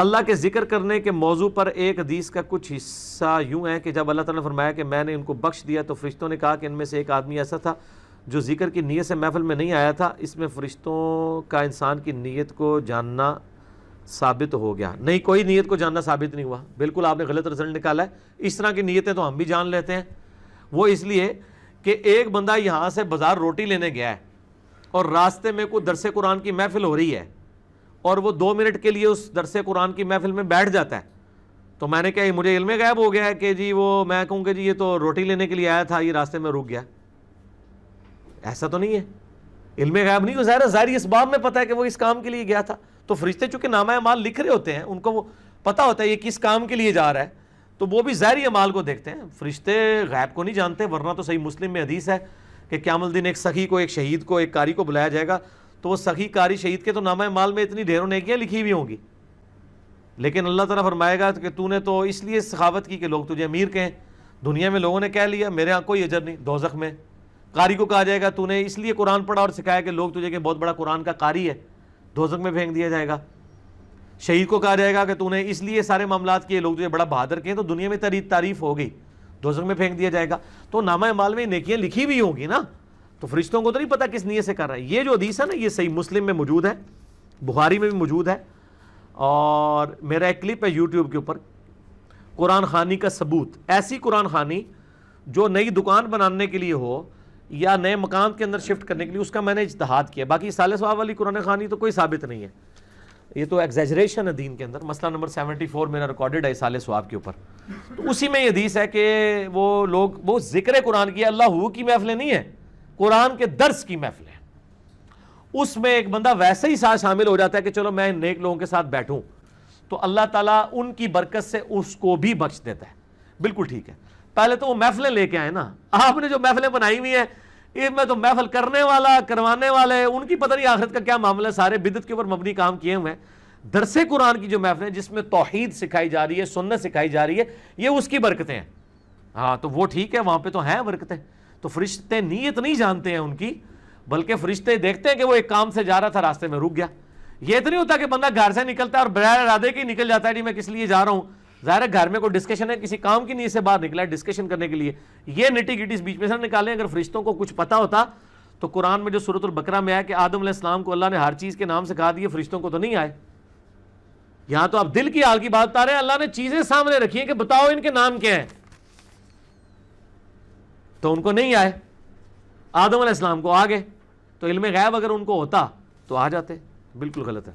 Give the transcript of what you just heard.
اللہ کے ذکر کرنے کے موضوع پر ایک حدیث کا کچھ حصہ یوں ہے کہ جب اللہ تعالیٰ نے فرمایا کہ میں نے ان کو بخش دیا تو فرشتوں نے کہا کہ ان میں سے ایک آدمی ایسا تھا جو ذکر کی نیت سے محفل میں نہیں آیا تھا. اس میں فرشتوں کا انسان کی نیت کو جاننا ثابت ہو گیا؟ نہیں، کوئی نیت کو جاننا ثابت نہیں ہوا. بالکل آپ نے غلط رزلٹ نکالا ہے. اس طرح کی نیتیں تو ہم بھی جان لیتے ہیں. وہ اس لیے کہ ایک بندہ یہاں سے بازار روٹی لینے گیا ہے اور راستے میں کوئی درس قرآن کی محفل ہو رہی ہے اور وہ 2 منٹ کے لیے اس درس قرآن کی محفل میں بیٹھ جاتا ہے. تو میں نے کہا مجھے علم غیب ہو گیا ہے کہ جی وہ میں کہوں کہ جی یہ تو روٹی لینے کے لیے آیا تھا، یہ راستے میں رک گیا. ایسا تو نہیں ہے. علم غیب نہیں، ظاہری اسباب میں پتہ ہے کہ وہ اس کام کے لیے گیا تھا. تو فرشتے چونکہ نامہ اعمال لکھ رہے ہوتے ہیں، ان کو وہ پتہ ہوتا ہے یہ کس کام کے لیے جا رہا ہے، تو وہ بھی ظاہری اعمال کو دیکھتے ہیں. فرشتے غیب کو نہیں جانتے، ورنہ تو صحیح مسلم میں حدیث ہے کہ قیامت الدین ایک سخی کو، ایک شہید کو، ایک قاری کو بلایا جائے گا تو وہ سخی قاری شہید کے تو نامہ اعمال میں اتنی ڈھیروں نیکیاں لکھی ہوئی ہوں گی، لیکن اللہ تعالیٰ فرمائے گا کہ تو نے تو اس لیے سخاوت کی کہ لوگ تجھے امیر کہیں. دنیا میں لوگوں نے کہہ لیا میرے ہاں کوئی اجر نہیں. دوزخ میں قاری کو کہا جائے گا تو نے اس لیے قرآن پڑھا اور سکھایا کہ لوگ تجھے کہ بہت بڑا قرآن کا قاری ہے. دوزخ میں پھینک دیا جائے گا. شہید کو کہا جائے گا کہ تو نے اس لیے سارے معاملات کیے لوگ تجھے بڑا بہادر کہیں، تو دنیا میں تعریف ہو گئی، دوزخ میں پھینک دیا جائے گا. تو نامہ اعمال میں نیکیاں لکھی ہوئی ہوں گی نا. تو فرشتوں کو تو نہیں پتا کس نیت سے کر رہا ہے. یہ جو حدیث ہے نا، یہ صحیح مسلم میں موجود ہے، بخاری میں بھی موجود ہے، اور میرا ایک کلپ ہے یوٹیوب کے اوپر، قرآن خوانی کا ثبوت. ایسی قرآن خوانی جو نئی دکان بنانے کے لیے ہو یا نئے مکان کے اندر شفٹ کرنے کے لیے، اس کا میں نے اجتہاد کیا. باقی سالے ثواب والی قرآن خوانی تو کوئی ثابت نہیں ہے. یہ تو ایگزیجریشن ہے دین کے اندر. مسئلہ نمبر 74 میرا ریکارڈڈ ہے سالے ثواب کے اوپر. تو اسی میں یہ حدیث ہے کہ وہ لوگ وہ ذکر قرآن کی، اللہ کی محفلیں نہیں ہیں، قرآن کے درس کی محفل ہے. اس میں ایک بندہ ویسے ہی ساتھ شامل ہو جاتا ہے کہ چلو میں نیک لوگوں کے ساتھ بیٹھوں، تو اللہ تعالیٰ ان کی برکت سے اس کو بھی بخش دیتا ہے. بالکل ٹھیک ہے. پہلے تو وہ محفلیں لے کے آئے نا. آپ نے جو محفلیں بنائی ہوئی ہیں ان میں تو محفل کرنے والا، کروانے والے، ان کی پتہ نہیں آخرت کا کیا معاملہ ہے. سارے بدعت کے اوپر مبنی کام کیے ہوئے ہیں. درس قرآن کی جو محفلیں جس میں توحید سکھائی جا رہی ہے، سنت سکھائی جا رہی ہے، یہ اس کی برکتیں ہیں. ہاں تو وہ ٹھیک ہے، وہاں پہ تو ہیں برکتیں. تو فرشتے نیت نہیں جانتے ہیں ان کی، بلکہ فرشتے دیکھتے ہیں کہ وہ ایک کام سے جا رہا تھا، راستے میں رک گیا. یہ تو نہیں ہوتا کہ بندہ گھر سے نکلتا ہے اور بغیر ارادے کے نکل جاتا ہے جی میں کس لیے جا رہا ہوں. ظاہر ہے گھر میں کوئی ڈسکشن ہے، کسی کام کی نیت سے باہر نکلا ہے ڈسکشن کرنے کے لیے. یہ نٹی گٹی بیچ میں سے نکالیں. اگر فرشتوں کو کچھ پتا ہوتا تو قرآن میں جو سورۃ البقرہ میں آیا کہ آدم علیہ السلام کو اللہ نے ہر چیز کے نام سکھا دیے، فرشتوں کو تو نہیں آئے. یہاں تو آپ دل کی حال کی بات بتا رہے ہیں. اللہ نے چیزیں سامنے رکھی ہیں کہ بتاؤ ان کے نام کیا ہیں، تو ان کو نہیں آئے. آدم علیہ السلام کو آ گئے. تو علم غیب اگر ان کو ہوتا تو آ جاتے. بالکل غلط ہے.